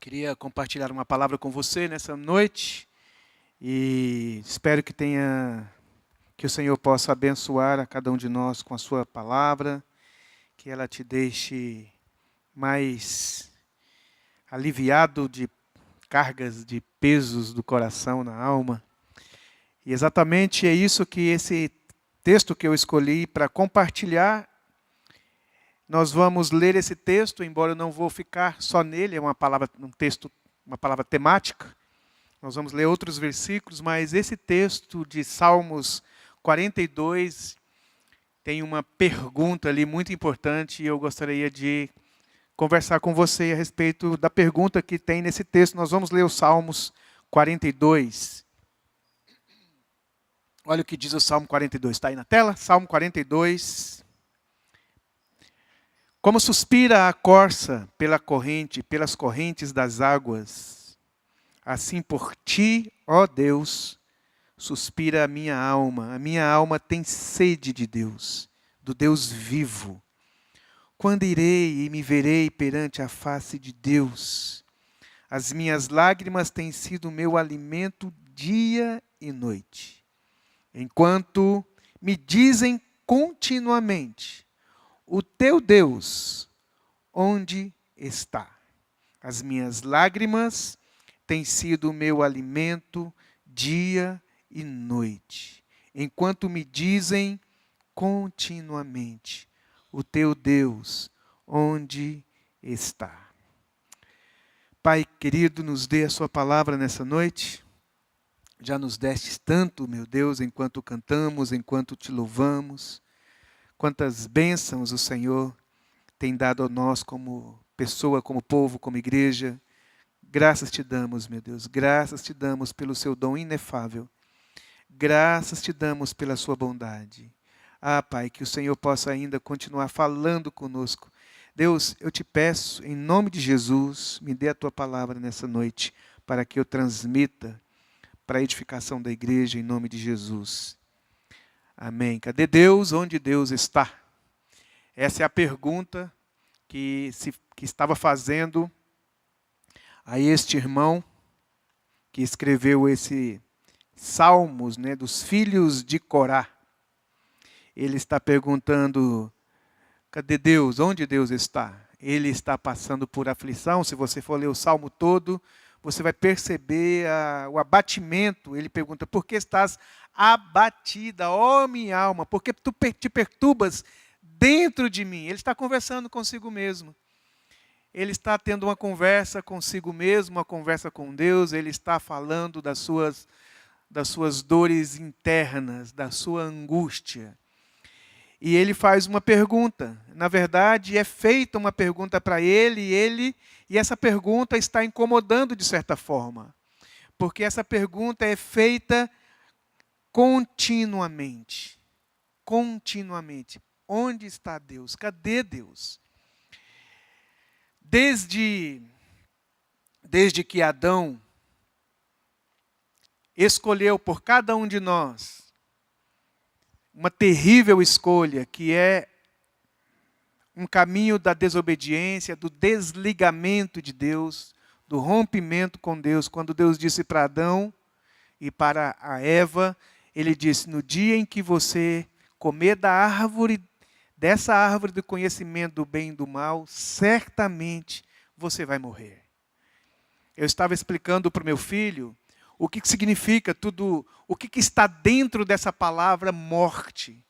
Queria compartilhar uma palavra com você nessa noite e espero que o Senhor possa abençoar a cada um de nós com a sua palavra, que ela te deixe mais aliviado de cargas, de pesos do coração, na alma. E exatamente é isso que esse texto que eu escolhi para compartilhar. Nós vamos ler esse texto, embora eu não vou ficar só nele, é uma palavra temática. Nós vamos ler outros versículos, mas esse texto de Salmos 42 tem uma pergunta ali muito importante e eu gostaria de conversar com você a respeito da pergunta que tem nesse texto. Nós vamos ler os Salmos 42. Olha o que diz o Salmo 42, está aí na tela? Salmo 42. Como suspira a corça pelas correntes das águas, assim por ti, ó Deus, suspira a minha alma. A minha alma tem sede de Deus, do Deus vivo. Quando irei e me verei perante a face de Deus? As minhas lágrimas têm sido meu alimento dia e noite. Enquanto me dizem continuamente: o teu Deus, onde está? As minhas lágrimas têm sido o meu alimento dia e noite. Enquanto me dizem continuamente: o teu Deus, onde está? Pai querido, nos dê a sua palavra nessa noite. Já nos destes tanto, meu Deus, enquanto cantamos, enquanto te louvamos. Quantas bênçãos o Senhor tem dado a nós como pessoa, como povo, como igreja. Graças te damos, meu Deus. Graças te damos pelo seu dom inefável. Graças te damos pela sua bondade. Ah, Pai, que o Senhor possa ainda continuar falando conosco. Deus, eu te peço, em nome de Jesus, me dê a tua palavra nessa noite, para que eu transmita para a edificação da igreja, em nome de Jesus. Amém. Cadê Deus? Onde Deus está? Essa é a pergunta que estava fazendo a este irmão que escreveu esse Salmos, dos filhos de Corá. Ele está perguntando: cadê Deus? Onde Deus está? Ele está passando por aflição. Se você for ler o Salmo todo, você vai perceber o abatimento. Ele pergunta: por que estás abatida, ó minha alma? Por que tu te perturbas dentro de mim? Ele está conversando consigo mesmo. Ele está tendo uma conversa consigo mesmo, uma conversa com Deus. Ele está falando das suas dores internas, da sua angústia. E ele faz uma pergunta. Na verdade, é feita uma pergunta para ele, e essa pergunta está incomodando de certa forma. Porque essa pergunta é feita continuamente. Continuamente. Onde está Deus? Cadê Deus? Desde que Adão escolheu por cada um de nós uma terrível escolha, que é um caminho da desobediência, do desligamento de Deus, do rompimento com Deus. Quando Deus disse para Adão e para a Eva, ele disse: no dia em que você comer dessa árvore do conhecimento do bem e do mal, certamente você vai morrer. Eu estava explicando para o meu filho o que significa o que está dentro dessa palavra morte.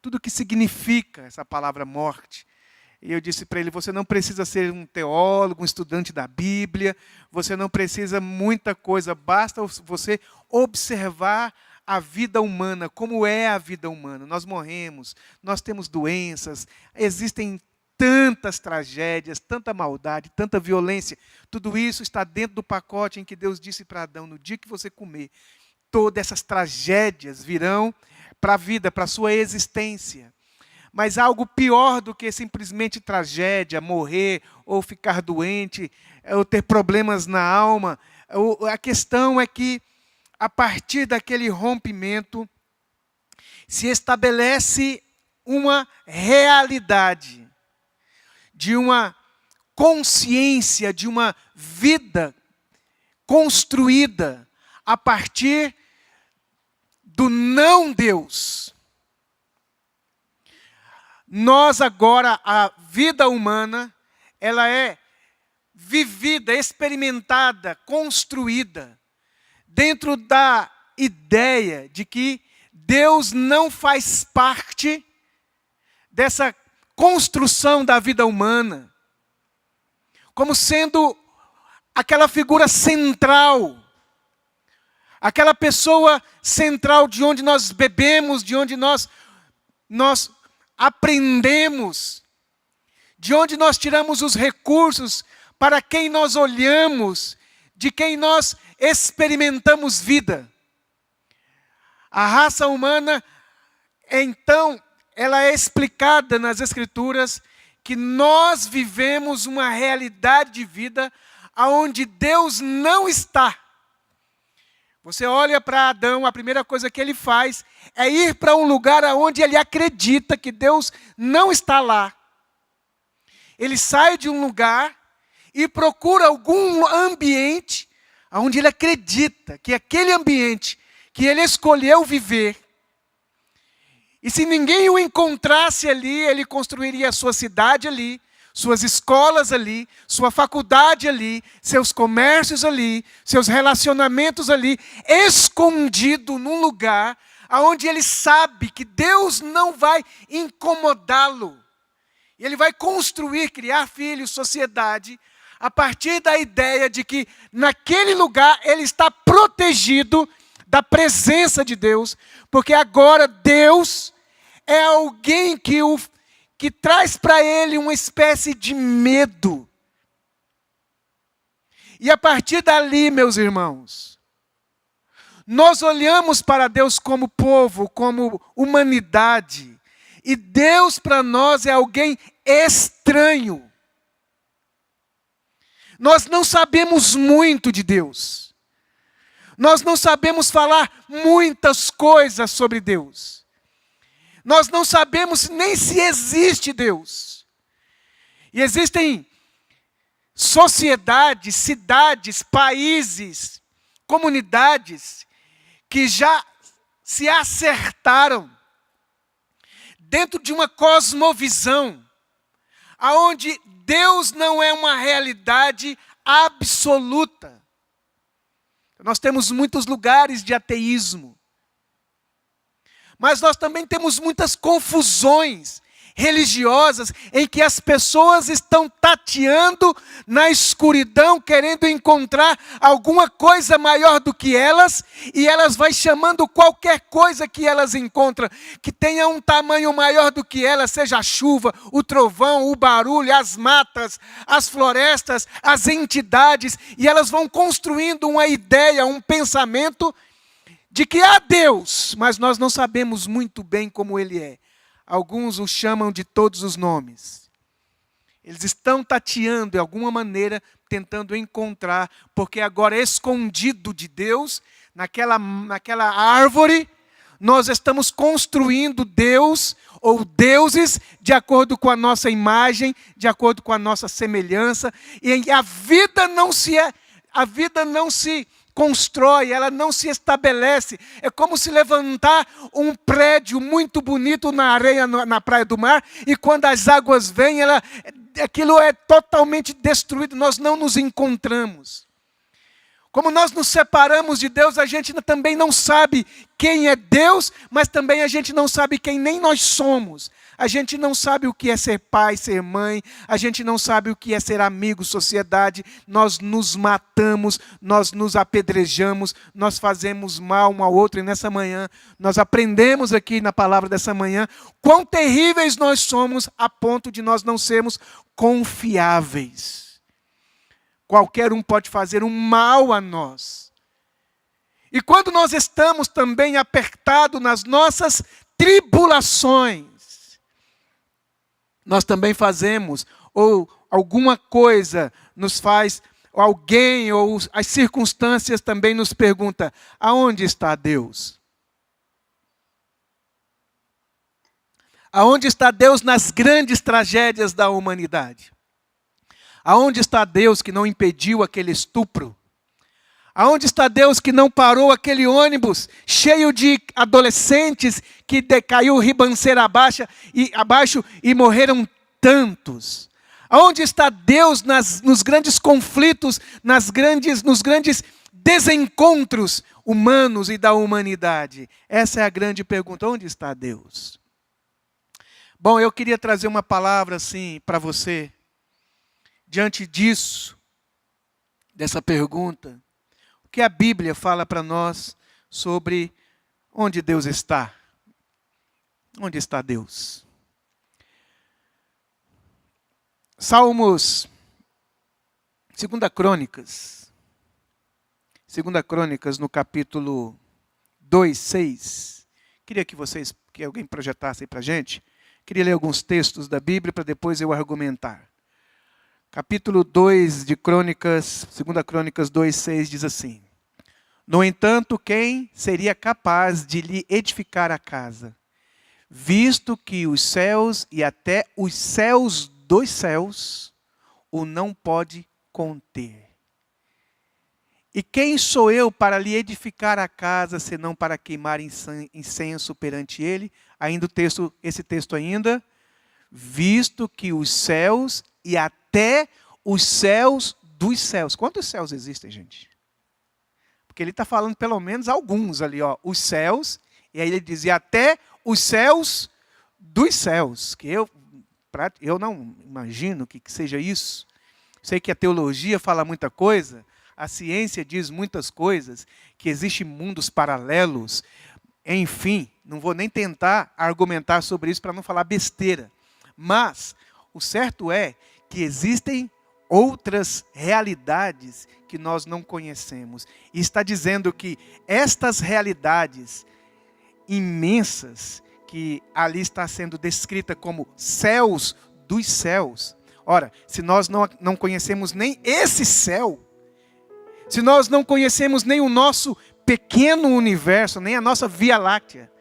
Tudo o que significa essa palavra morte. E eu disse para ele: você não precisa ser um teólogo, um estudante da Bíblia, você não precisa muita coisa, basta você observar a vida humana, como é a vida humana. Nós morremos, nós temos doenças, existem tantas tragédias, tanta maldade, tanta violência. Tudo isso está dentro do pacote em que Deus disse para Adão: no dia que você comer, todas essas tragédias virão para a vida, para a sua existência. Mas algo pior do que simplesmente tragédia, morrer, ou ficar doente, ou ter problemas na alma. A questão é que, a partir daquele rompimento, se estabelece uma realidade de uma consciência de uma vida construída a partir do não Deus. Nós agora, a vida humana, ela é vivida, experimentada, construída dentro da ideia de que Deus não faz parte dessa construção da vida humana, como sendo aquela figura central, aquela pessoa central de onde nós bebemos, de onde nós aprendemos, de onde nós tiramos os recursos, para quem nós olhamos, de quem nós experimentamos vida. A raça humana, então, ela é explicada nas Escrituras que nós vivemos uma realidade de vida onde Deus não está. Você olha para Adão, a primeira coisa que ele faz é ir para um lugar onde ele acredita que Deus não está lá. Ele sai de um lugar e procura algum ambiente onde ele acredita que aquele ambiente que ele escolheu viver. E se ninguém o encontrasse ali, ele construiria a sua cidade ali, suas escolas ali, sua faculdade ali, seus comércios ali, seus relacionamentos ali, escondido num lugar onde ele sabe que Deus não vai incomodá-lo. E ele vai construir, criar filhos, sociedade, a partir da ideia de que naquele lugar ele está protegido da presença de Deus, porque agora Deus é alguém que traz para ele uma espécie de medo. E a partir dali, meus irmãos, nós olhamos para Deus como povo, como humanidade, e Deus para nós é alguém estranho. Nós não sabemos muito de Deus. Nós não sabemos falar muitas coisas sobre Deus. Nós não sabemos nem se existe Deus. E existem sociedades, cidades, países, comunidades que já se acertaram dentro de uma cosmovisão aonde Deus não é uma realidade absoluta. Nós temos muitos lugares de ateísmo. Mas nós também temos muitas confusões religiosas em que as pessoas estão tateando na escuridão, querendo encontrar alguma coisa maior do que elas, e elas vão chamando qualquer coisa que elas encontram, que tenha um tamanho maior do que elas, seja a chuva, o trovão, o barulho, as matas, as florestas, as entidades, e elas vão construindo uma ideia, um pensamento de que há Deus, mas nós não sabemos muito bem como Ele é. Alguns o chamam de todos os nomes. Eles estão tateando de alguma maneira, tentando encontrar, porque agora escondido de Deus, naquela árvore, nós estamos construindo Deus ou deuses de acordo com a nossa imagem, de acordo com a nossa semelhança, e a vida não se constrói, ela não se estabelece. É como se levantar um prédio muito bonito na areia, na praia do mar, e quando as águas vêm, aquilo é totalmente destruído, nós não nos encontramos. Como nós nos separamos de Deus, a gente também não sabe quem é Deus, mas também a gente não sabe quem nem nós somos. A gente não sabe o que é ser pai, ser mãe, a gente não sabe o que é ser amigo, sociedade. Nós nos matamos, nós nos apedrejamos, nós fazemos mal um ao outro. E nessa manhã, nós aprendemos aqui na palavra dessa manhã, quão terríveis nós somos a ponto de nós não sermos confiáveis. Qualquer um pode fazer um mal a nós. E quando nós estamos também apertados nas nossas tribulações, nós também fazemos, ou alguma coisa nos faz, ou alguém, ou as circunstâncias também nos perguntam, aonde está Deus? Aonde está Deus nas grandes tragédias da humanidade? Aonde está Deus que não impediu aquele estupro? Aonde está Deus que não parou aquele ônibus cheio de adolescentes que decaiu ribanceira abaixo e morreram tantos? Aonde está Deus nos grandes conflitos, nos grandes desencontros humanos e da humanidade? Essa é a grande pergunta. Onde está Deus? Bom, eu queria trazer uma palavra assim para você. Diante disso, dessa pergunta, o que a Bíblia fala para nós sobre onde Deus está? Onde está Deus? Salmos, 2 Crônicas, no capítulo 2, 6. Queria que alguém projetasse aí para a gente. Queria ler alguns textos da Bíblia para depois eu argumentar. Capítulo 2 de Crônicas, 2 Crônicas 2, 6 diz assim: No entanto, quem seria capaz de lhe edificar a casa, visto que os céus e até os céus dos céus o não pode conter? E quem sou eu para lhe edificar a casa, senão para queimar incenso perante ele? Ainda esse texto ainda, visto que os céus e até os céus dos céus. Quantos céus existem, gente? Porque ele está falando pelo menos alguns ali, ó, os céus, e aí ele dizia até os céus dos céus, que eu não imagino que seja isso. Sei que a teologia fala muita coisa, a ciência diz muitas coisas, que existem mundos paralelos, enfim, não vou nem tentar argumentar sobre isso para não falar besteira. Mas o certo é que existem outras realidades que nós não conhecemos. E está dizendo que estas realidades imensas, que ali está sendo descrita como céus dos céus. Ora, se nós não conhecemos nem esse céu, se nós não conhecemos nem o nosso pequeno universo, nem a nossa Via Láctea,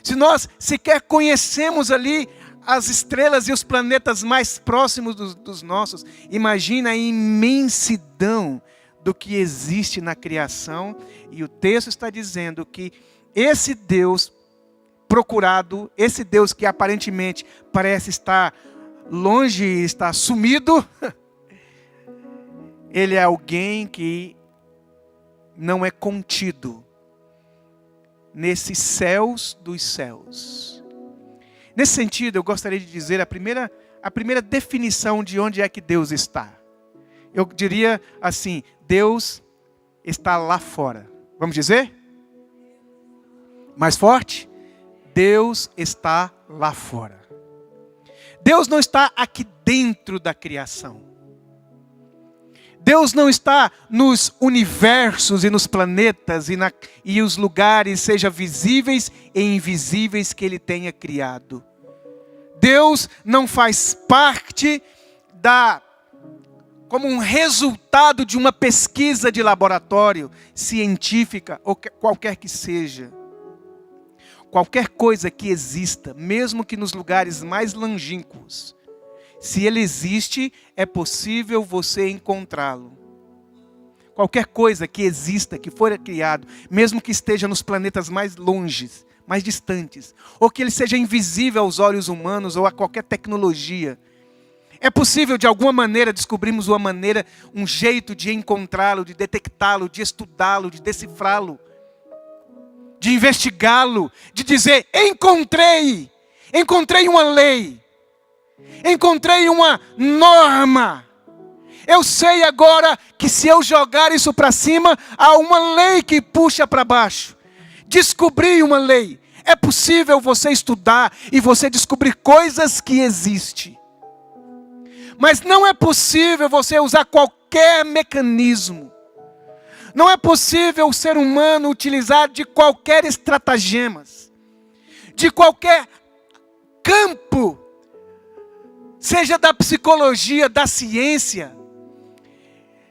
se nós sequer conhecemos ali as estrelas e os planetas mais próximos dos nossos, imagina a imensidão do que existe na criação. E o texto está dizendo que esse Deus procurado, esse Deus que aparentemente parece estar longe, está sumido, ele é alguém que não é contido nesses céus dos céus. Nesse sentido, eu gostaria de dizer a primeira definição de onde é que Deus está. Eu diria assim: Deus está lá fora. Vamos dizer? Mais forte? Deus está lá fora. Deus não está aqui dentro da criação. Deus não está nos universos e nos planetas e os lugares, seja visíveis e invisíveis, que Ele tenha criado. Deus não faz parte como um resultado de uma pesquisa de laboratório, científica ou qualquer que seja. Qualquer coisa que exista, mesmo que nos lugares mais longínquos, se ele existe, é possível você encontrá-lo. Qualquer coisa que exista, que for criado, mesmo que esteja nos planetas mais longes, mais distantes, ou que ele seja invisível aos olhos humanos ou a qualquer tecnologia, é possível de alguma maneira descobrirmos um jeito de encontrá-lo, de detectá-lo, de estudá-lo, de decifrá-lo, de investigá-lo, de dizer: encontrei uma lei. Encontrei uma norma. Eu sei agora que se eu jogar isso para cima, há uma lei que puxa para baixo. Descobri uma lei. É possível você estudar e você descobrir coisas que existem. Mas não é possível você usar qualquer mecanismo. Não é possível o ser humano utilizar de qualquer estratagemas, de qualquer campo, seja da psicologia, da ciência,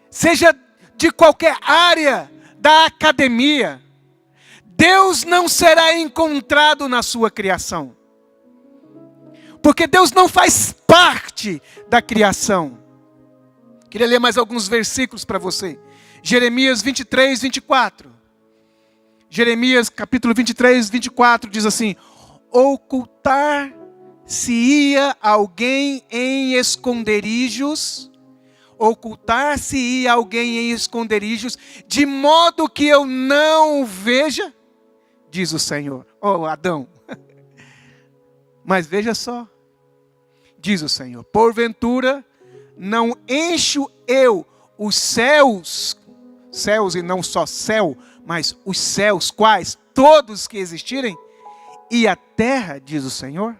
seja de qualquer área da academia. Deus não será encontrado na sua criação. Porque Deus não faz parte da criação. Queria ler mais alguns versículos para você. Jeremias 23, 24. Jeremias capítulo 23, 24 diz assim: ocultar-se-ia alguém em esconderijos, ocultar-se-ia alguém em esconderijos, de modo que eu não o veja, diz o Senhor. Oh, Adão. Mas veja só, diz o Senhor, porventura não encho eu os céus, céus e não só céu, mas os céus quais? Todos que existirem, e a terra, diz o Senhor.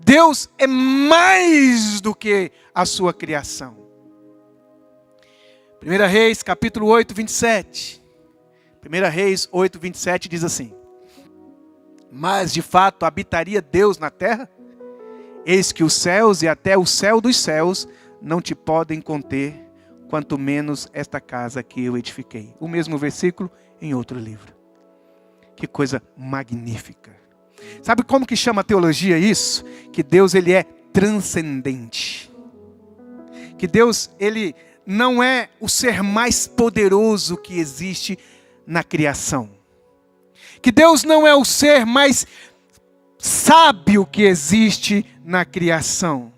Deus é mais do que a sua criação. 1 Reis, capítulo 8, 27. 1 Reis 8, 27 diz assim: mas de fato habitaria Deus na terra? Eis que os céus e até o céu dos céus não te podem conter, quanto menos esta casa que eu edifiquei. O mesmo versículo em outro livro. Que coisa magnífica. Sabe como que chama a teologia isso? Que Deus, ele é transcendente. Que Deus, ele não é o ser mais poderoso que existe na criação. Que Deus não é o ser mais sábio que existe na criação.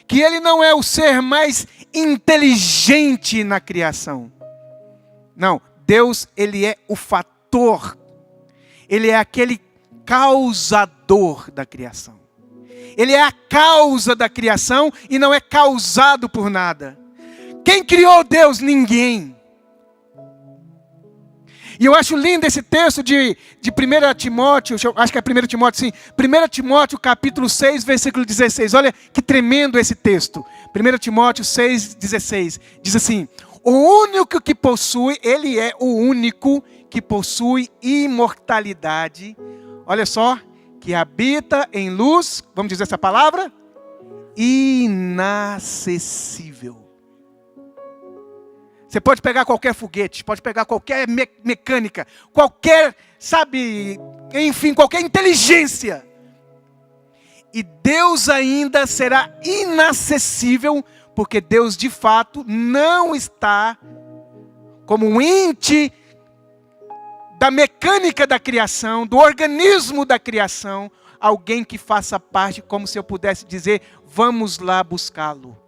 Que Ele não é o ser mais inteligente na criação. Não, Deus, Ele é o fator. Ele é aquele causador da criação. Ele é a causa da criação e não é causado por nada. Quem criou Deus? Ninguém. E eu acho lindo esse texto de 1 Timóteo, acho que é 1 Timóteo, sim. 1 Timóteo, capítulo 6, versículo 16. Olha que tremendo esse texto. 1 Timóteo 6, 16. Diz assim: o único que possui, ele é o único que possui imortalidade. Olha só, que habita em luz, vamos dizer essa palavra? Inacessível. Você pode pegar qualquer foguete, pode pegar qualquer mecânica, qualquer, sabe, enfim, qualquer inteligência. E Deus ainda será inacessível, porque Deus de fato não está como um ente da mecânica da criação, do organismo da criação, alguém que faça parte, como se eu pudesse dizer, vamos lá buscá-lo.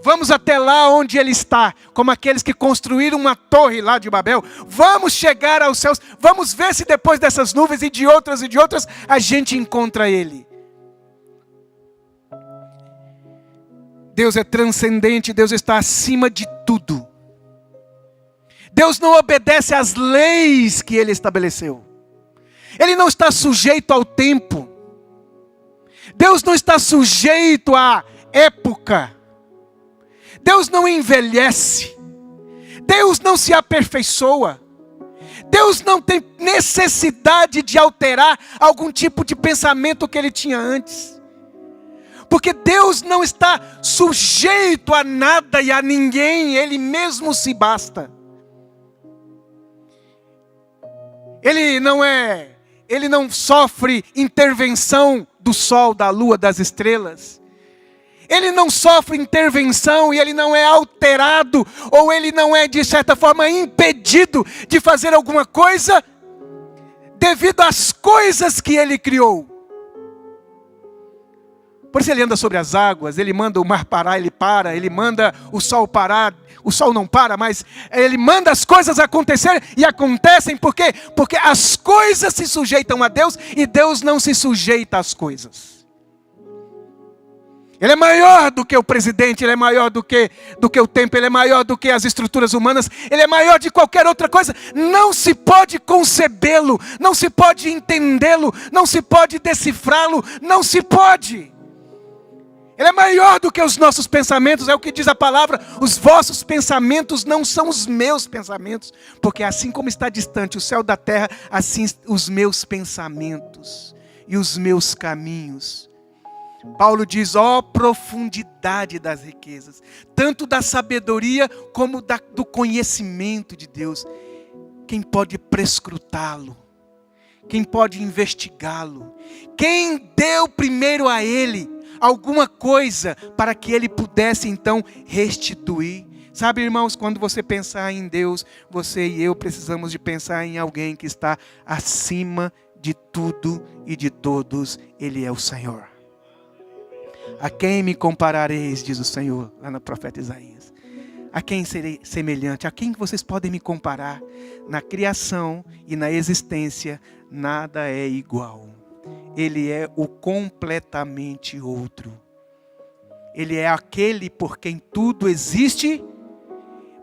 Vamos até lá onde Ele está, como aqueles que construíram uma torre lá de Babel. Vamos chegar aos céus, vamos ver se depois dessas nuvens e de outras, a gente encontra Ele. Deus é transcendente, Deus está acima de tudo. Deus não obedece às leis que Ele estabeleceu. Ele não está sujeito ao tempo. Deus não está sujeito à época. Deus não envelhece. Deus não se aperfeiçoa. Deus não tem necessidade de alterar algum tipo de pensamento que Ele tinha antes. Porque Deus não está sujeito a nada e a ninguém. Ele mesmo se basta. Ele não sofre intervenção do sol, da lua, das estrelas. Ele não sofre intervenção e ele não é alterado, ou ele não é de certa forma impedido de fazer alguma coisa devido às coisas que ele criou. Por isso ele anda sobre as águas, ele manda o mar parar, ele para, ele manda o sol parar, o sol não para, mas ele manda as coisas acontecer e acontecem, por quê? Porque as coisas se sujeitam a Deus e Deus não se sujeita às coisas. Ele é maior do que o presidente, ele é maior do que o tempo, ele é maior do que as estruturas humanas, ele é maior de qualquer outra coisa. Não se pode concebê-lo, não se pode entendê-lo, não se pode decifrá-lo, não se pode. Ele é maior do que os nossos pensamentos, é o que diz a palavra: os vossos pensamentos não são os meus pensamentos, porque assim como está distante o céu da terra, assim os meus pensamentos e os meus caminhos. Paulo diz: ó profundidade das riquezas, tanto da sabedoria como do conhecimento de Deus. Quem pode prescrutá-lo? Quem pode investigá-lo? Quem deu primeiro a Ele alguma coisa para que Ele pudesse então restituir. Sabe, irmãos, quando você pensar em Deus, você e eu precisamos de pensar em alguém que está acima de tudo e de todos. Ele é o Senhor. A quem me comparareis, diz o Senhor, lá no profeta Isaías. A quem serei semelhante? A quem vocês podem me comparar? Na criação e na existência, nada é igual. Ele é o completamente outro. Ele é aquele por quem tudo existe,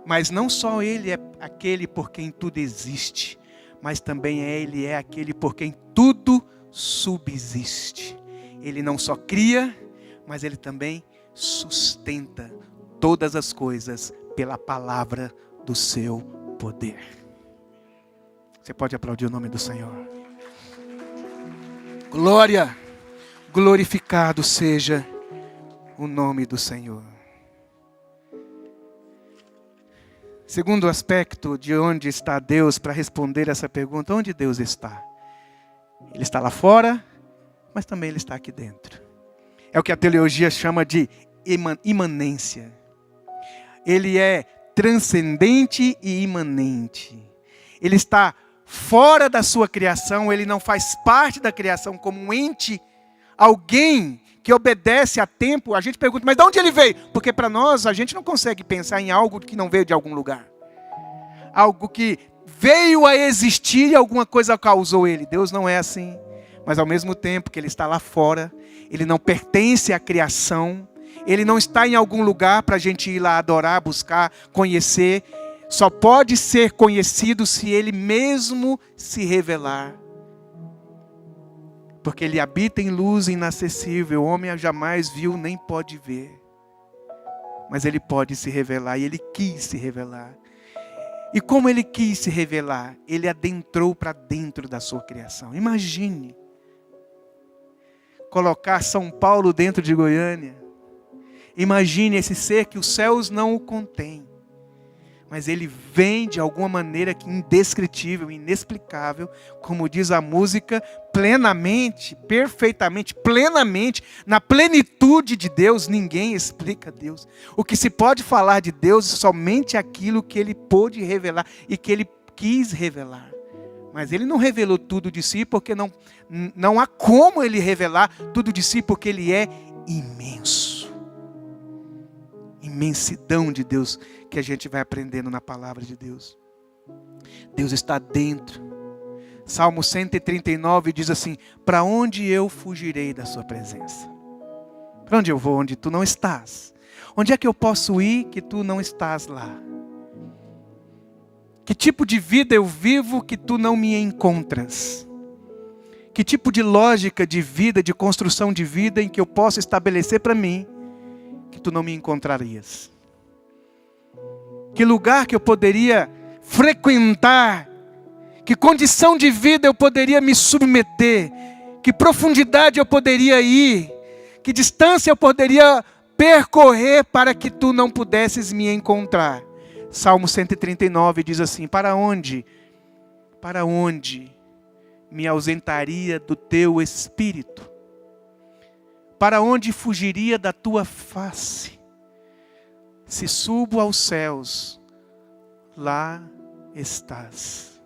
mas não só Ele é aquele por quem tudo existe, mas também Ele é aquele por quem tudo subsiste. Ele não só cria, mas Ele também sustenta todas as coisas pela palavra do seu poder. Você pode aplaudir o nome do Senhor. Glória, glorificado seja o nome do Senhor. Segundo aspecto de onde está Deus, para responder essa pergunta, onde Deus está? Ele está lá fora, mas também Ele está aqui dentro. É o que a teologia chama de imanência. Ele é transcendente e imanente. Ele está fora da sua criação, Ele não faz parte da criação como um ente, alguém que obedece a tempo. A gente pergunta, mas de onde Ele veio? Porque para nós, a gente não consegue pensar em algo que não veio de algum lugar. Algo que veio a existir e alguma coisa causou Ele. Deus não é assim. Mas ao mesmo tempo que Ele está lá fora, Ele não pertence à criação, Ele não está em algum lugar para a gente ir lá adorar, buscar, conhecer. Só pode ser conhecido se Ele mesmo se revelar. Porque Ele habita em luz inacessível, o homem jamais viu nem pode ver. Mas Ele pode se revelar, e Ele quis se revelar. E como Ele quis se revelar? Ele adentrou para dentro da sua criação. Imagine colocar São Paulo dentro de Goiânia. Imagine esse ser que os céus não o contêm. Mas Ele vem de alguma maneira indescritível, inexplicável, como diz a música, plenamente, perfeitamente, plenamente, na plenitude de Deus. Ninguém explica Deus. O que se pode falar de Deus é somente aquilo que Ele pôde revelar e que Ele quis revelar. Mas Ele não revelou tudo de si, porque não há como Ele revelar tudo de si, porque Ele é imenso. Imensidão de Deus que a gente vai aprendendo na palavra de Deus. Deus está dentro. Salmo 139 diz assim: para onde eu fugirei da sua presença? Para onde eu vou onde tu não estás? Onde é que eu posso ir que tu não estás lá? Que tipo de vida eu vivo que tu não me encontras? Que tipo de lógica de vida, de construção de vida em que eu posso estabelecer para mim que tu não me encontrarias? Que lugar que eu poderia frequentar? Que condição de vida eu poderia me submeter? Que profundidade eu poderia ir? Que distância eu poderia percorrer para que tu não pudesses me encontrar? Salmo 139 diz assim: para onde me ausentaria do teu espírito? Para onde fugiria da tua face? Se subo aos céus, lá estás.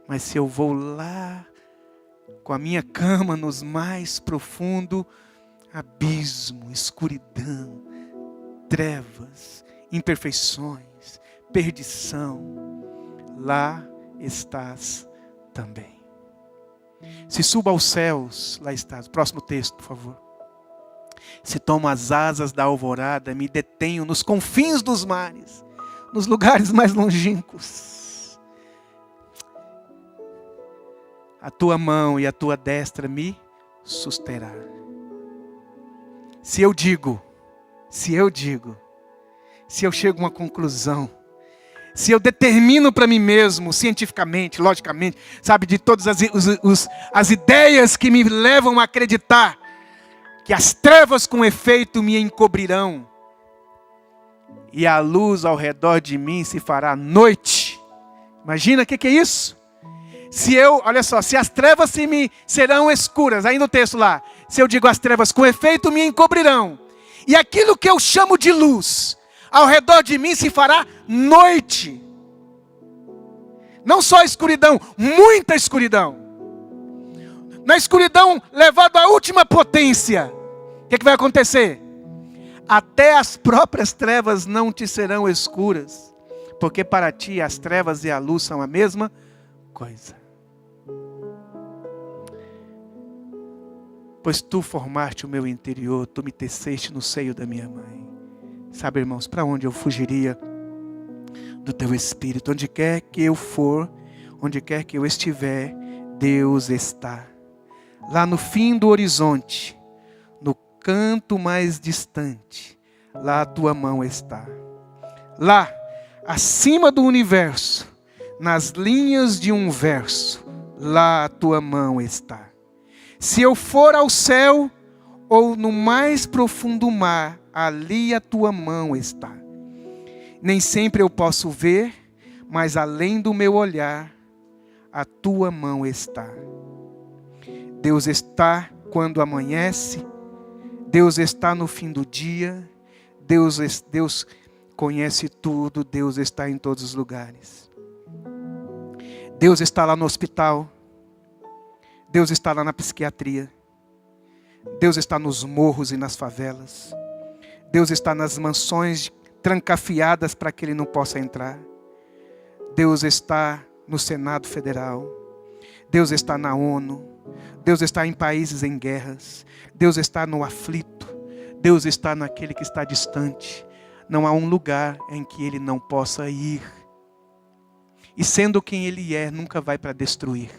Mas se eu vou lá, com a minha cama nos mais profundo abismo, escuridão, trevas, imperfeições, perdição, lá estás também. Se subo aos céus, lá estás. Próximo texto, por favor. Se tomo as asas da alvorada, me detenho nos confins dos mares, nos lugares mais longínquos. A tua mão e a tua destra me susterá. Se eu chego a uma conclusão, se eu determino para mim mesmo, cientificamente, logicamente, sabe, de todas as ideias que me levam a acreditar que as trevas com efeito me encobrirão e a luz ao redor de mim se fará noite. Imagina o que é isso? Olha só, se as trevas me serão escuras, ainda o texto lá, Se eu digo as trevas, com efeito me encobrirão. E aquilo que eu chamo de luz, ao redor de mim se fará noite. Não só escuridão, muita escuridão. Na escuridão levado à última potência. O que vai acontecer? Até as próprias trevas não te serão escuras. Porque para ti as trevas e a luz são a mesma coisa. Pois tu formaste o meu interior, tu me teceste no seio da minha mãe. Sabe, irmãos, para onde eu fugiria do teu Espírito? Onde quer que eu for, onde quer que eu estiver, Deus está. Lá no fim do horizonte, no canto mais distante, lá a tua mão está. Lá, acima do universo, nas linhas de um verso, lá a tua mão está. Se eu for ao céu ou no mais profundo mar, ali a tua mão está. Nem sempre eu posso ver, mas além do meu olhar, a tua mão está. Deus está quando amanhece, Deus está no fim do dia, Deus conhece tudo, Deus está em todos os lugares. Deus está lá no hospital, Deus está lá na psiquiatria, Deus está nos morros e nas favelas, Deus está nas mansões trancafiadas para que Ele não possa entrar, Deus está no Senado Federal, Deus está na ONU, Deus está em países em guerras, Deus está no aflito, Deus está naquele que está distante. Não há um lugar em que Ele não possa ir. E sendo quem Ele é, nunca vai para destruir.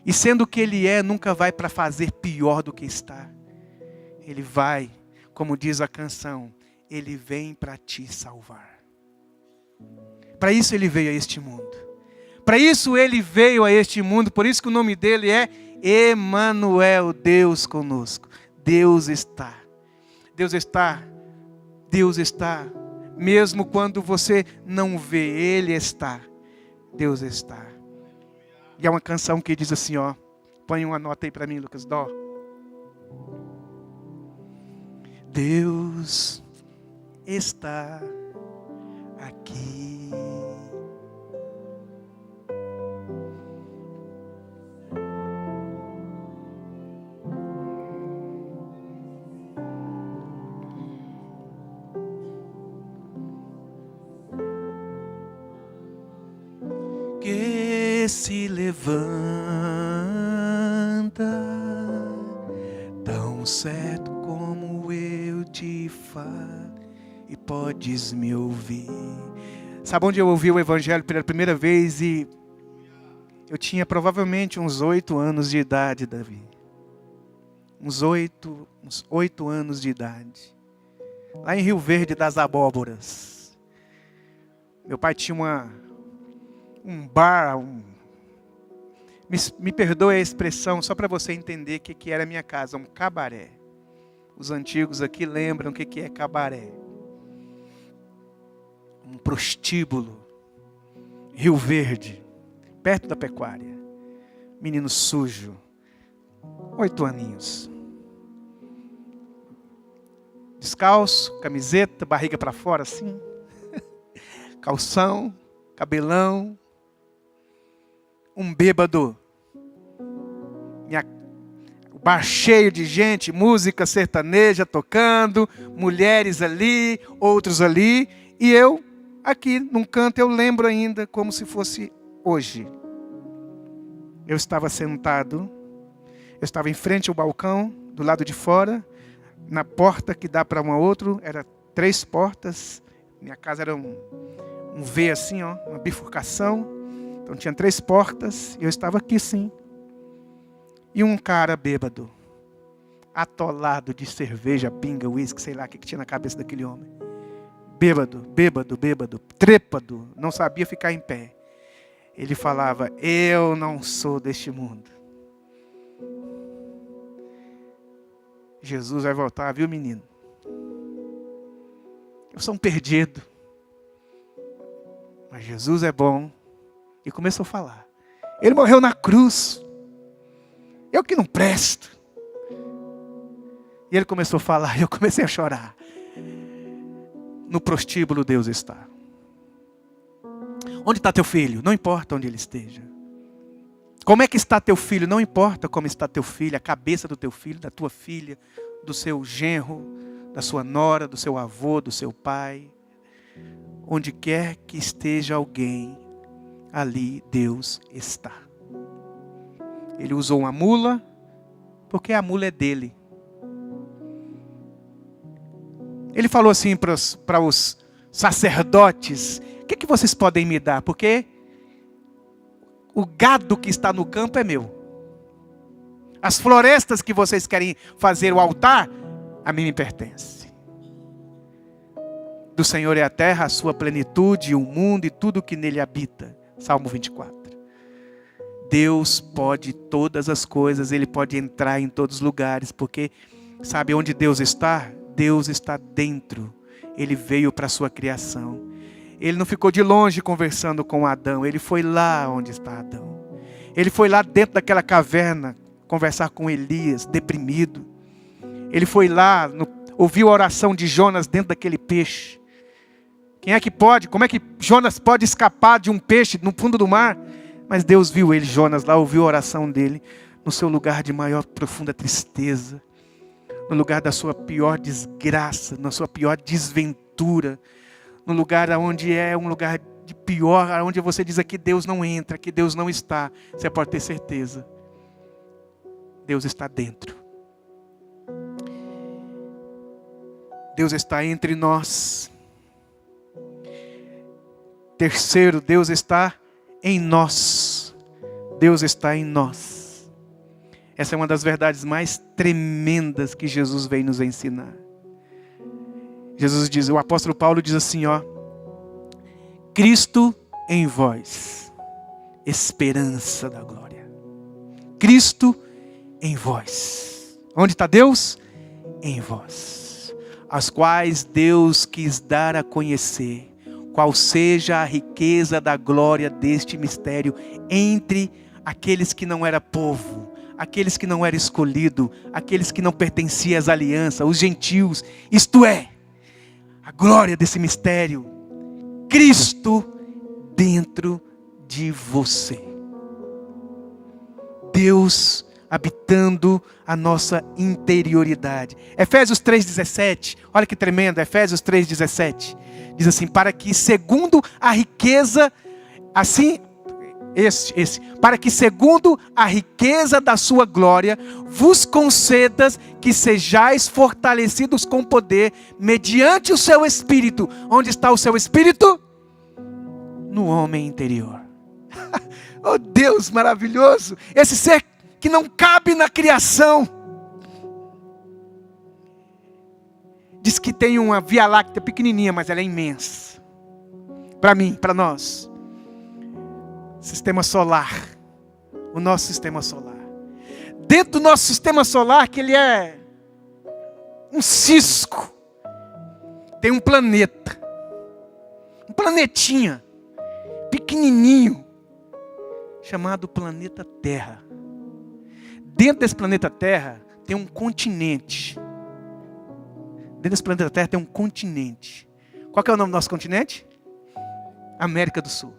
E sendo o que Ele é, nunca vai para fazer pior do que está. Ele vai, como diz a canção, Ele vem para te salvar. Para isso Ele veio a este mundo. Para isso Ele veio a este mundo. Por isso que o nome dEle é Emanuel, Deus conosco. Deus está. Deus está. Deus está. Mesmo quando você não vê, Ele está. Deus está. E há uma canção que diz assim, ó. Põe uma nota aí para mim, Lucas, dó. Deus está aqui. Que se levanta tão certo como eu te falo e podes me ouvir. Sabe onde eu ouvi o Evangelho pela primeira vez? E eu tinha provavelmente uns 8 anos de idade, Davi. Uns 8 anos de idade. Lá em Rio Verde das Abóboras. Meu pai tinha um bar, me perdoe a expressão, só para você entender o que era a minha casa, um cabaré. Os antigos aqui lembram o que é cabaré. Um prostíbulo, Rio Verde, perto da pecuária. Menino sujo, 8 aninhos. Descalço, camiseta, barriga para fora assim. Calção, cabelão. Um bêbado. O bar cheio de gente, música sertaneja tocando, mulheres ali, outros ali, e eu aqui num canto, eu lembro ainda como se fosse hoje. Eu estava sentado, eu estava em frente ao balcão, do lado de fora, na porta que dá para uma outra, eram 3 portas, minha casa era um V assim, ó, uma bifurcação. Então tinha 3 portas e eu estava aqui sim. E um cara bêbado, atolado de cerveja, pinga, uísque, sei lá o que tinha na cabeça daquele homem. Bêbado, trêpado, não sabia ficar em pé. Ele falava, eu não sou deste mundo. Jesus vai voltar, viu, menino? Eu sou um perdido. Mas Jesus é bom. E começou a falar. Ele morreu na cruz. Eu que não presto. E ele começou a falar, e eu comecei a chorar. No prostíbulo Deus está. Onde está teu filho? Não importa onde ele esteja. Como é que está teu filho? Não importa como está teu filho, a cabeça do teu filho, da tua filha, do seu genro, da sua nora, do seu avô, do seu pai. Onde quer que esteja alguém, ali Deus está. Ele usou uma mula, porque a mula é dele. Ele falou assim para os sacerdotes: o que vocês podem me dar? Porque o gado que está no campo é meu. As florestas que vocês querem fazer o altar, a mim me pertence. Do Senhor é a terra, a sua plenitude, o mundo e tudo que nele habita. Salmo 24. Deus pode todas as coisas, Ele pode entrar em todos os lugares, porque sabe onde Deus está? Deus está dentro. Ele veio para a sua criação. Ele não ficou de longe conversando com Adão, ele foi lá onde está Adão. Ele foi lá dentro daquela caverna conversar com Elias, deprimido. Ele foi lá, ouviu a oração de Jonas dentro daquele peixe. Quem é que pode? Como é que Jonas pode escapar de um peixe no fundo do mar? Mas Deus viu ele, Jonas, lá, ouviu a oração dele, no seu lugar de maior profunda tristeza, no lugar da sua pior desgraça, na sua pior desventura, no lugar onde é um lugar de pior, onde você diz que Deus não entra, que Deus não está. Você pode ter certeza. Deus está dentro. Deus está entre nós. Terceiro, Deus está em nós. Deus está em nós. Essa é uma das verdades mais tremendas que Jesus veio nos ensinar. Jesus diz, o apóstolo Paulo diz assim, Cristo em vós, esperança da glória. Cristo em vós. Onde está Deus? Em vós. As quais Deus quis dar a conhecer qual seja a riqueza da glória deste mistério entre aqueles que não era povo, aqueles que não era escolhido, aqueles que não pertenciam às alianças, os gentios, isto é, a glória desse mistério, Cristo dentro de você. Deus habitando a nossa interioridade. Efésios 3,17, olha que tremendo, Efésios 3,17. Diz assim, para que segundo a riqueza, assim, para que segundo a riqueza da sua glória, vos concedas que sejais fortalecidos com poder, mediante o seu Espírito. Onde está o seu Espírito? No homem interior. Oh Deus maravilhoso, esse ser que não cabe na criação. Diz que tem uma Via Láctea pequenininha, mas ela é imensa. Para mim, para nós. Sistema solar. O nosso sistema solar. Dentro do nosso sistema solar, que ele é um cisco, tem um planeta. Um planetinha. Pequenininho. Chamado planeta Terra. Dentro desse planeta Terra, tem um continente. Dentro desse planeta Terra tem um continente. Qual que é o nome do nosso continente? América do Sul.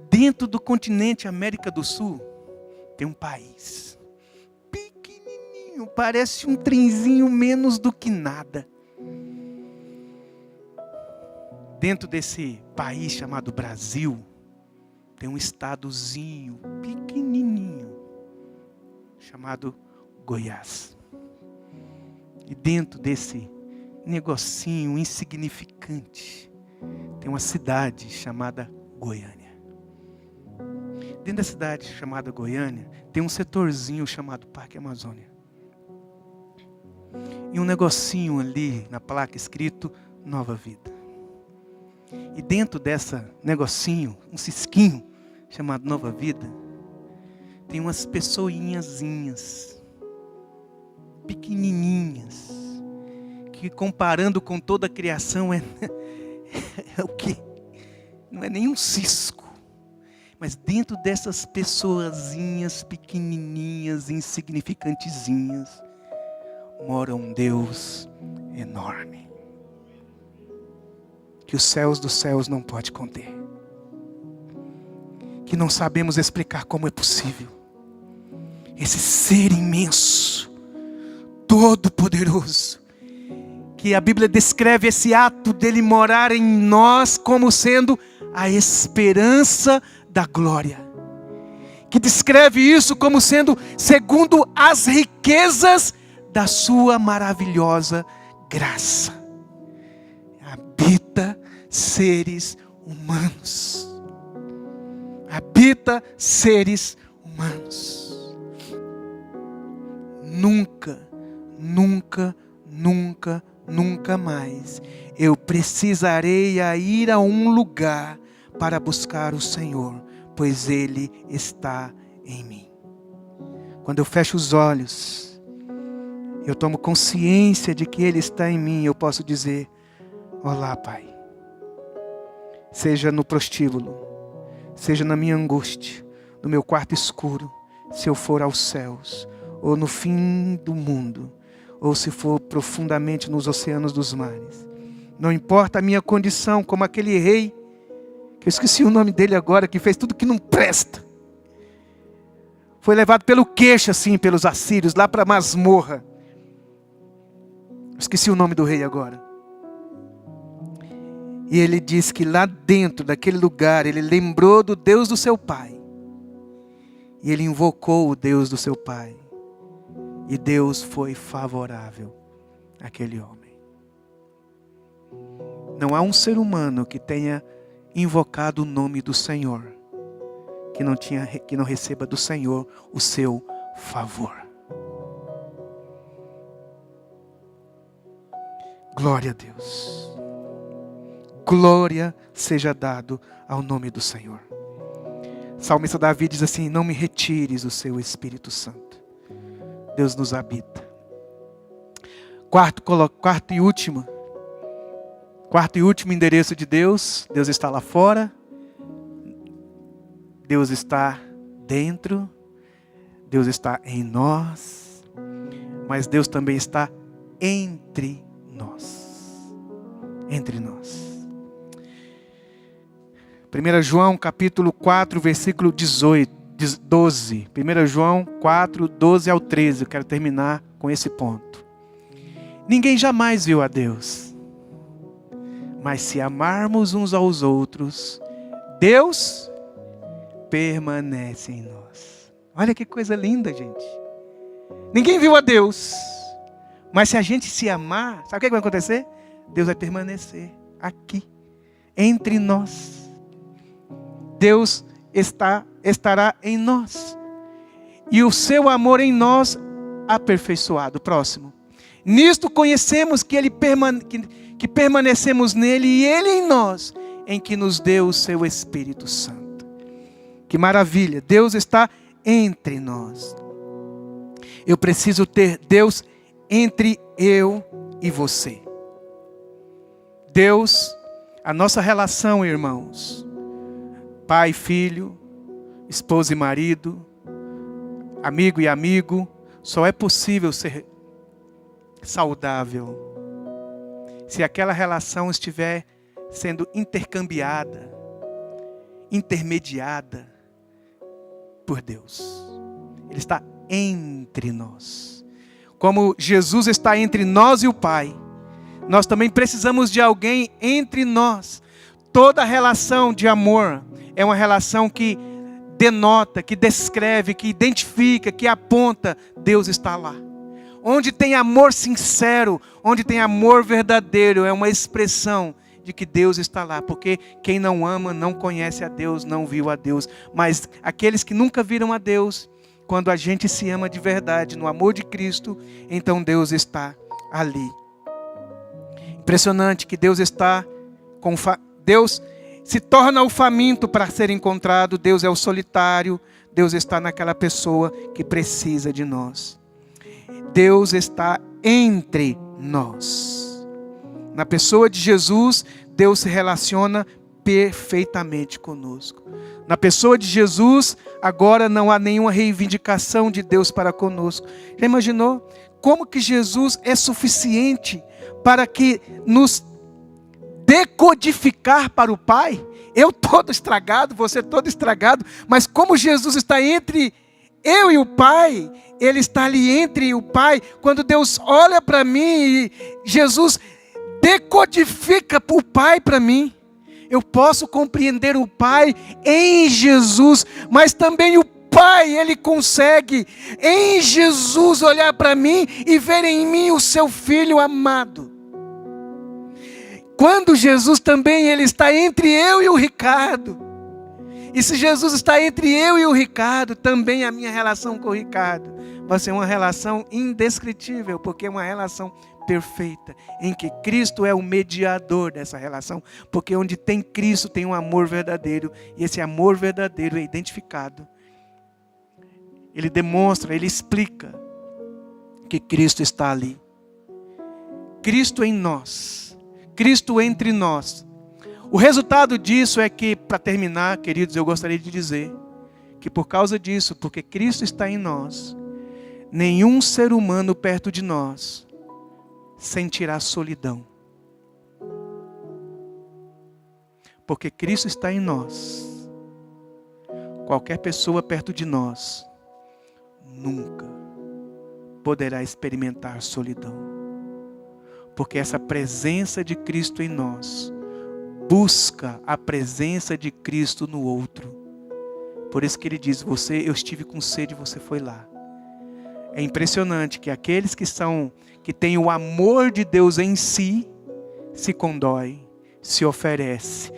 Dentro do continente América do Sul, tem um país. Pequenininho, parece um trenzinho menos do que nada. Dentro desse país chamado Brasil, tem um estadozinho pequenininho, chamado Goiás. E dentro desse negocinho insignificante, tem uma cidade chamada Goiânia. Dentro da cidade chamada Goiânia, tem um setorzinho chamado Parque Amazônia. E um negocinho ali na placa escrito Nova Vida. E dentro dessa negocinho, um cisquinho chamado Nova Vida, tem umas pessoinhazinhas pequenininhas, que comparando com toda a criação é o quê? Não é nem um cisco. Mas dentro dessas pessoazinhas pequenininhas, insignificantezinhas, mora um Deus enorme, que os céus dos céus não pode conter, que não sabemos explicar como é possível. Esse ser imenso, todo-poderoso, que a Bíblia descreve esse ato dele morar em nós como sendo a esperança da glória, que descreve isso como sendo segundo as riquezas da sua maravilhosa graça. Habita seres humanos. Habita seres humanos. Nunca, nunca, nunca, nunca mais eu precisarei ir a um lugar para buscar o Senhor, pois Ele está em mim. Quando eu fecho os olhos, eu tomo consciência de que Ele está em mim, eu posso dizer: olá, Pai. Seja no prostíbulo, seja na minha angústia, no meu quarto escuro, se eu for aos céus, ou no fim do mundo, ou se for profundamente nos oceanos dos mares. Não importa a minha condição, como aquele rei, que eu esqueci o nome dele agora, que fez tudo que não presta. Foi levado pelo queixo, assim, pelos assírios, lá para a masmorra. Esqueci o nome do rei agora. E ele diz que lá dentro daquele lugar, ele lembrou do Deus do seu pai. E ele invocou o Deus do seu pai. E Deus foi favorável àquele homem. Não há um ser humano que tenha invocado o nome do Senhor, que não receba do Senhor o seu favor. Glória a Deus. Glória seja dado ao nome do Senhor. O salmista Davi diz assim: não me retires o seu Espírito Santo. Deus nos habita. Quarto e último endereço de Deus. Deus está lá fora. Deus está dentro. Deus está em nós. Mas Deus também está entre nós. Entre nós. 1 João capítulo 4, versículo 12. 1 João 4, 12 ao 13. Eu quero terminar com esse ponto. Ninguém jamais viu a Deus. Mas se amarmos uns aos outros, Deus permanece em nós. Olha que coisa linda, gente. Ninguém viu a Deus. Mas se a gente se amar, sabe o que vai acontecer? Deus vai permanecer aqui, entre nós. Deus estará em nós. E o seu amor em nós aperfeiçoado. Próximo. Nisto conhecemos que que permanecemos nele e ele em nós, em que nos deu o seu Espírito Santo. Que maravilha, Deus está entre nós. Eu preciso ter Deus entre eu e você. Deus, a nossa relação, irmãos, pai e filho, esposa e marido, amigo e amigo, só é possível ser saudável se aquela relação estiver sendo intercambiada, intermediada por Deus. Ele está entre nós. Como Jesus está entre nós e o Pai, nós também precisamos de alguém entre nós. Toda relação de amor é uma relação que denota, que descreve, que identifica, que aponta, Deus está lá. Onde tem amor sincero, onde tem amor verdadeiro, é uma expressão de que Deus está lá. Porque quem não ama não conhece a Deus, não viu a Deus. Mas aqueles que nunca viram a Deus, quando a gente se ama de verdade, no amor de Cristo, então Deus está ali. Impressionante que Deus está com... Deus se torna o faminto para ser encontrado. Deus é o solitário. Deus está naquela pessoa que precisa de nós. Deus está entre nós. Na pessoa de Jesus, Deus se relaciona perfeitamente conosco. Na pessoa de Jesus, agora não há nenhuma reivindicação de Deus para conosco. Já imaginou? como que Jesus é suficiente para que nos decodificar para o Pai. Eu todo estragado, você todo estragado, mas como Jesus está entre eu e o Pai, Ele está ali entre o Pai. Quando Deus olha para mim e Jesus decodifica o Pai para mim, eu posso compreender o Pai em Jesus, mas também o Pai, Ele consegue em Jesus olhar para mim e ver em mim o seu Filho amado. Quando Jesus também, Ele está entre eu e o Ricardo. E se Jesus está entre eu e o Ricardo, também a minha relação com o Ricardo vai ser uma relação indescritível, porque é uma relação perfeita, em que Cristo é o mediador dessa relação, porque onde tem Cristo tem um amor verdadeiro, e esse amor verdadeiro é identificado. Ele demonstra, ele explica que Cristo está ali. Cristo em nós, Cristo entre nós. O resultado disso é que, para terminar, queridos, eu gostaria de dizer que por causa disso, porque Cristo está em nós, nenhum ser humano perto de nós sentirá solidão. Porque Cristo está em nós, qualquer pessoa perto de nós nunca poderá experimentar solidão. Porque essa presença de Cristo em nós busca a presença de Cristo no outro. Por isso que ele diz, eu estive com sede, você foi lá. É impressionante que aqueles que têm o amor de Deus em si, se condói, se oferece,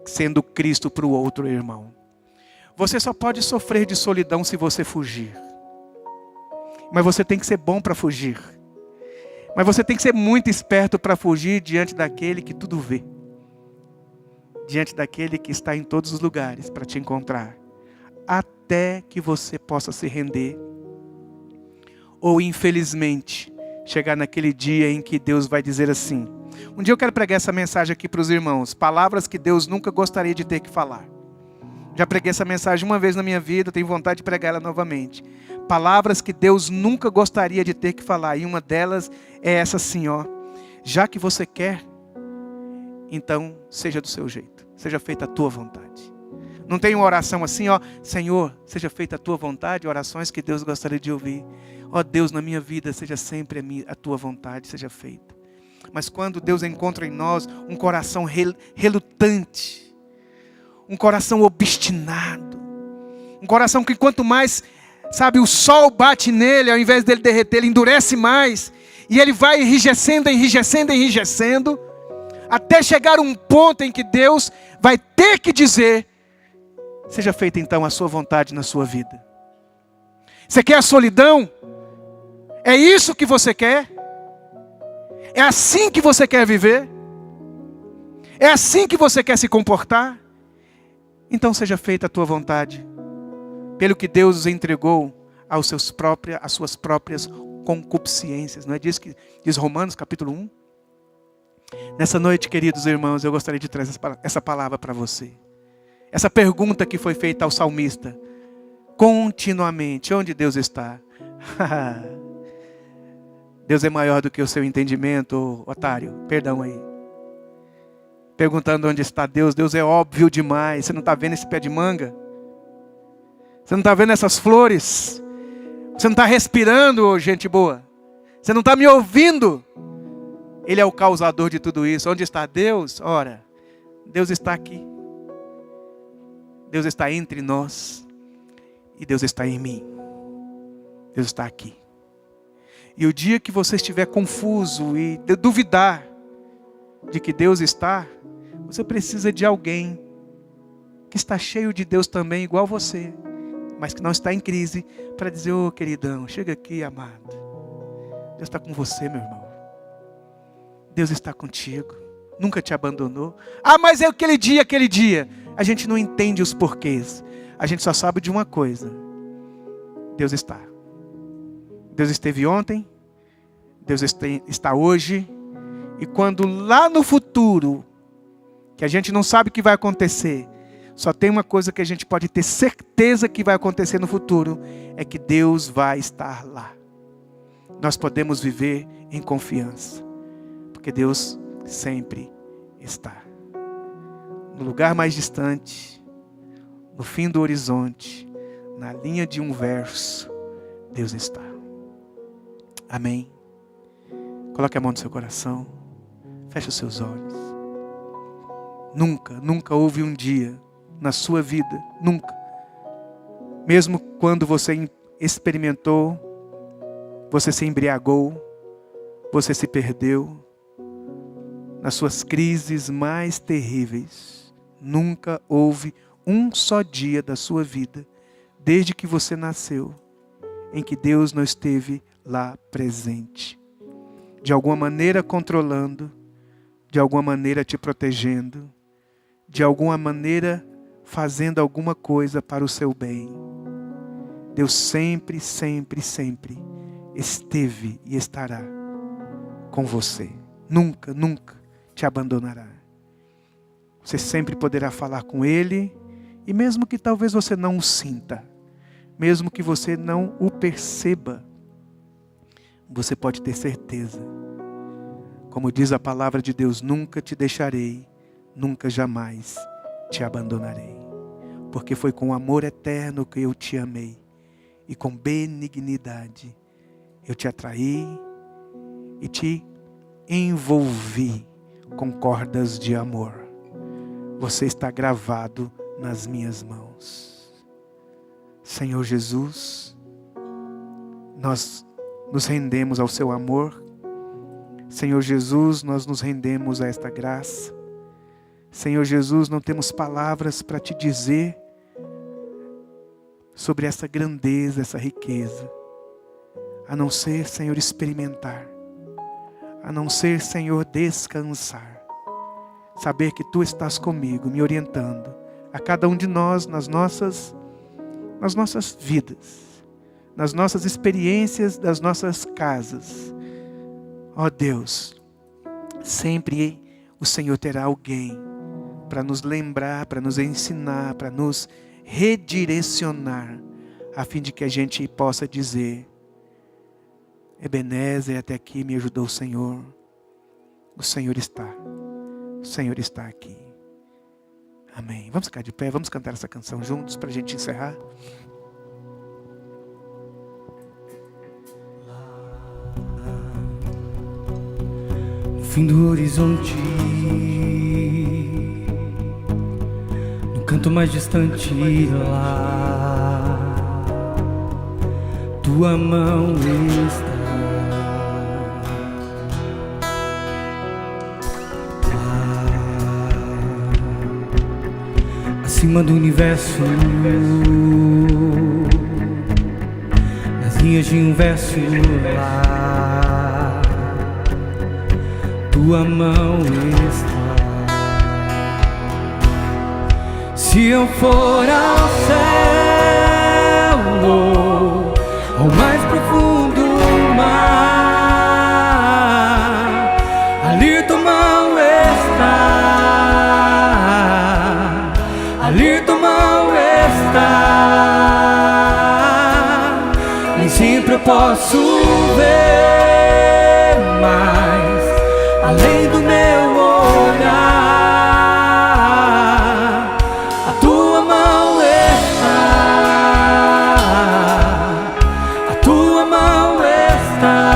sendo Cristo para o outro irmão. Você só pode sofrer de solidão se você fugir. Mas você tem que ser bom para fugir. Mas você tem que ser muito esperto para fugir diante daquele que tudo vê. Diante daquele que está em todos os lugares para te encontrar. Até que você possa se render. Ou infelizmente, chegar naquele dia em que Deus vai dizer assim. Um dia eu quero pregar essa mensagem aqui para os irmãos. Palavras que Deus nunca gostaria de ter que falar. Já preguei essa mensagem uma vez na minha vida, tenho vontade de pregar ela novamente. Palavras que Deus nunca gostaria de ter que falar. E uma delas é essa assim, ó. Já que você quer, então seja do seu jeito. Seja feita a tua vontade. Não tem uma oração assim, ó. Senhor, seja feita a tua vontade. Orações que Deus gostaria de ouvir. Ó Deus, na minha vida, seja sempre a tua vontade, seja feita. Mas quando Deus encontra em nós um coração relutante, um coração obstinado, um coração que quanto mais, sabe, o sol bate nele, ao invés dele derreter, ele endurece mais, e ele vai enrijecendo, até chegar um ponto em que Deus vai ter que dizer, seja feita então a sua vontade na sua vida. Você quer a solidão? É isso que você quer? É assim que você quer viver? É assim que você quer se comportar? Então seja feita a tua vontade, pelo que Deus entregou às suas próprias concupiscências. Não é disso que diz Romanos capítulo 1? Nessa noite, queridos irmãos, eu gostaria de trazer essa palavra para você. Essa pergunta que foi feita ao salmista. Continuamente, onde Deus está? Deus é maior do que o seu entendimento, otário. Perdão aí. Perguntando onde está Deus. Deus é óbvio demais. Você não está vendo esse pé de manga? Você não está vendo essas flores? Você não está respirando, gente boa? Você não está me ouvindo? Ele é o causador de tudo isso. Onde está Deus? Ora, Deus está aqui. Deus está entre nós. E Deus está em mim. Deus está aqui. E o dia que você estiver confuso e duvidar de que Deus está, você precisa de alguém que está cheio de Deus também, igual você, mas que não está em crise, para dizer, ô queridão, chega aqui, amado. Deus está com você, meu irmão. Deus está contigo. Nunca te abandonou. Ah, mas é aquele dia. A gente não entende os porquês. A gente só sabe de uma coisa. Deus está. Deus esteve ontem, Deus está hoje, e quando lá no futuro, que a gente não sabe o que vai acontecer, só tem uma coisa que a gente pode ter certeza que vai acontecer no futuro, é que Deus vai estar lá. nós podemos viver em confiança, porque Deus sempre está. No lugar mais distante, no fim do horizonte, na linha de um verso, Deus está. Amém? Coloque a mão no seu coração, feche os seus olhos. Nunca houve um dia na sua vida, nunca, mesmo quando você experimentou, você se embriagou, você se perdeu, nas suas crises mais terríveis, nunca houve um só dia da sua vida, desde que você nasceu, em que Deus não esteve lá presente, de alguma maneira controlando, de alguma maneira te protegendo, de alguma maneira fazendo alguma coisa para o seu bem. Deus sempre esteve e estará com você. Nunca te abandonará. Você sempre poderá falar com Ele, e mesmo que talvez você não o sinta, mesmo que você não o perceba, você pode ter certeza. Como diz a palavra de Deus, nunca te deixarei, nunca jamais te abandonarei. Porque foi com amor eterno que eu te amei, e com benignidade eu te atraí e te envolvi com cordas de amor. Você está gravado nas minhas mãos. Senhor Jesus, nós nos rendemos ao seu amor. Senhor Jesus, nós nos rendemos a esta graça. Senhor Jesus, não temos palavras para te dizer sobre essa grandeza, essa riqueza, a não ser, Senhor, experimentar, a não ser, Senhor, descansar, saber que Tu estás comigo, me orientando, a cada um de nós, nas nossas vidas, nas nossas experiências, das nossas casas. Ó Deus, sempre o Senhor terá alguém para nos lembrar, para nos ensinar, para nos redirecionar, a fim de que a gente possa dizer: Ebenezer, até aqui me ajudou o Senhor está aqui. Amém. Vamos ficar de pé, vamos cantar essa canção juntos para a gente encerrar. No fim do horizonte, no canto mais distante lá, Tua mão está. Acima do universo, nas linhas de um verso lá, Tua mão está. Se eu for ao céu, ao mais profundo mar, ali Tua mão está. Ali Tua mão está. Nem sempre eu posso ver, mas além do meu olhar, a Tua mão está. A Tua mão está.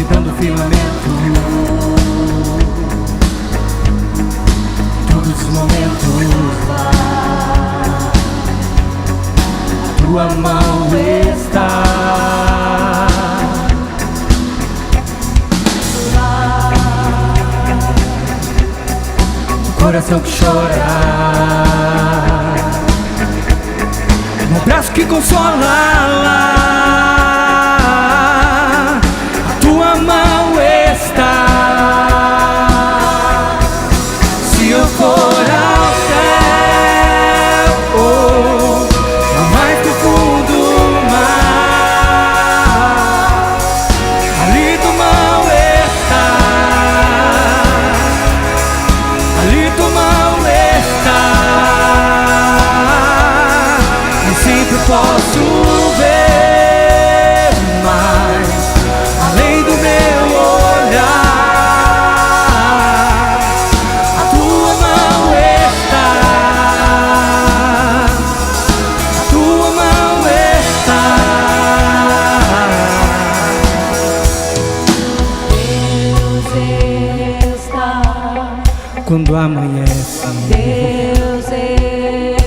Dando firmamento, todos os momentos lá, Tua mão está. Lá, o coração que chora, no braço que consola lá. Tua mão está. Se eu for ao céu, ao mais profundo mar, ali Tua mão está. Ali Tua mão está. quando amanhece, Deus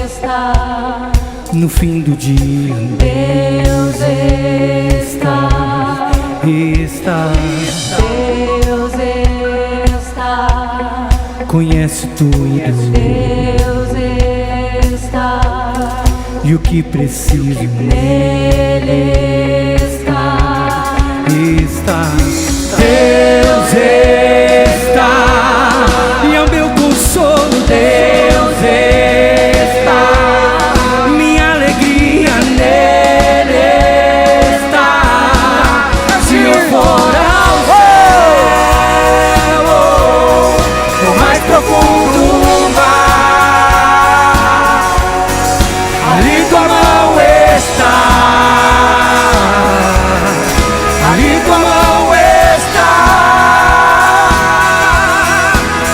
está no fim do dia, Deus está, Deus está, conhece tudo Deus está, e o que preciso nele está, Deus está, e é o meu consolo, Deus está, minha alegria nele está. Se eu for ao céu, no mais profundo mar, ali tua mão está, ali tua mão está,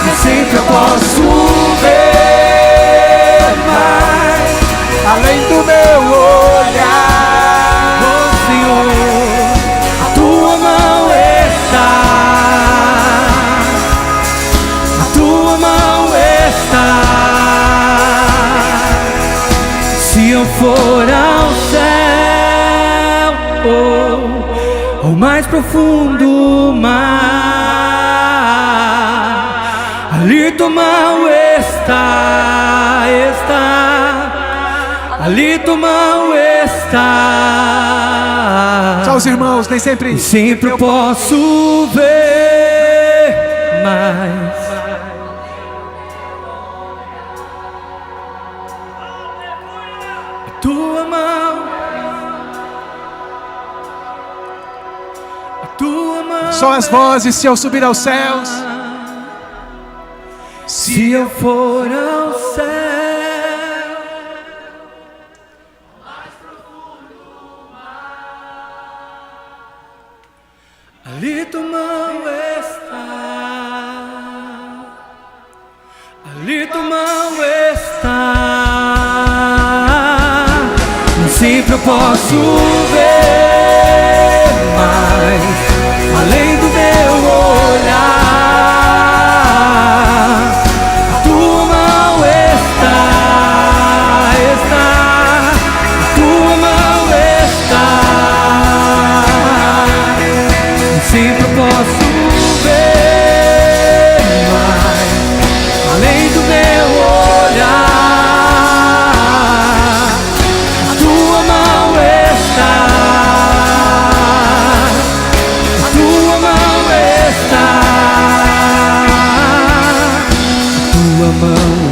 e sempre eu posso ver mais, além do meu olhar, oh Senhor, a tua mão está, a tua mão está. Se eu for ao céu, ao mais profundo mar, ali tua mão está, ali tua mão está. Só os irmãos, nem sempre. E sempre eu posso ver mais. A tua mão, a tua mão. Só as vozes, se eu subir aos céus. Se eu for ao céu, ali tua mão está, ali tua mão está. Sempre eu posso ver mais, além do meu olhar. A tua mão está, a tua mão está. Sempre eu posso ver mais, além do meu olhar. A tua mão está, a tua mão está, a tua mão está.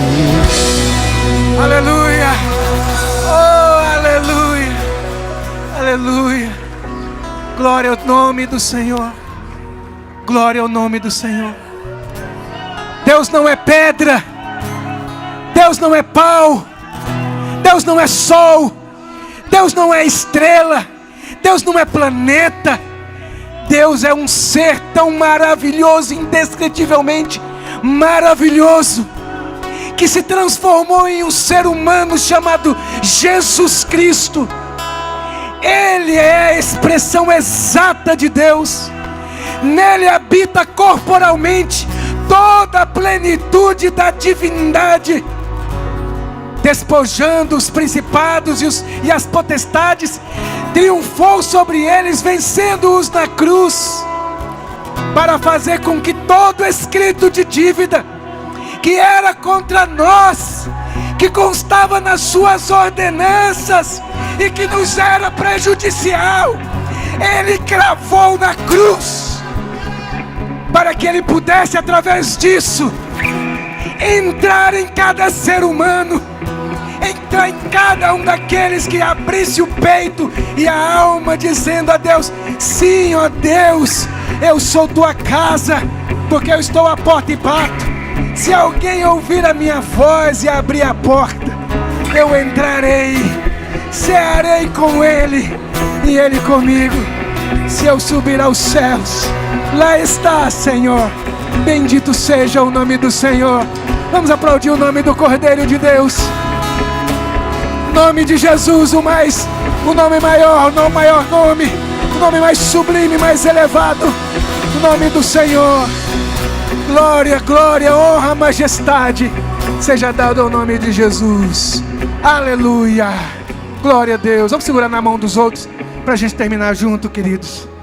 Aleluia. Oh, aleluia. Aleluia. Glória ao nome do Senhor. Glória ao nome do Senhor. Deus não é pedra. Deus não é pau. Deus não é sol. Deus não é estrela. Deus não é planeta. Deus é um ser tão maravilhoso, indescritivelmente maravilhoso, que se transformou em um ser humano chamado Jesus Cristo. Ele é a expressão exata de Deus. Nele habita corporalmente toda a plenitude da divindade. Despojando os principados e as potestades, triunfou sobre eles, vencendo-os na cruz, para fazer com que todo escrito de dívida que era contra nós, que constava nas suas ordenanças e que nos era prejudicial, Ele cravou na cruz, para que Ele pudesse, através disso, entrar em cada ser humano, entrar em cada um daqueles que abrisse o peito e a alma, dizendo a Deus: sim, ó Deus, eu sou tua casa, porque eu estou à porta e bato. Se alguém ouvir a minha voz e abrir a porta, eu entrarei, cearei com ele e ele comigo. Se eu subir aos céus, lá está, Senhor. Bendito seja o nome do Senhor. Vamos aplaudir o nome do Cordeiro de Deus. Nome de Jesus, o nome maior, o maior nome, o nome mais sublime, mais elevado, o nome do Senhor. glória, glória, honra, majestade seja dado ao nome de Jesus. Aleluia. Glória a Deus. Vamos segurar na mão dos outros para a gente terminar junto, queridos.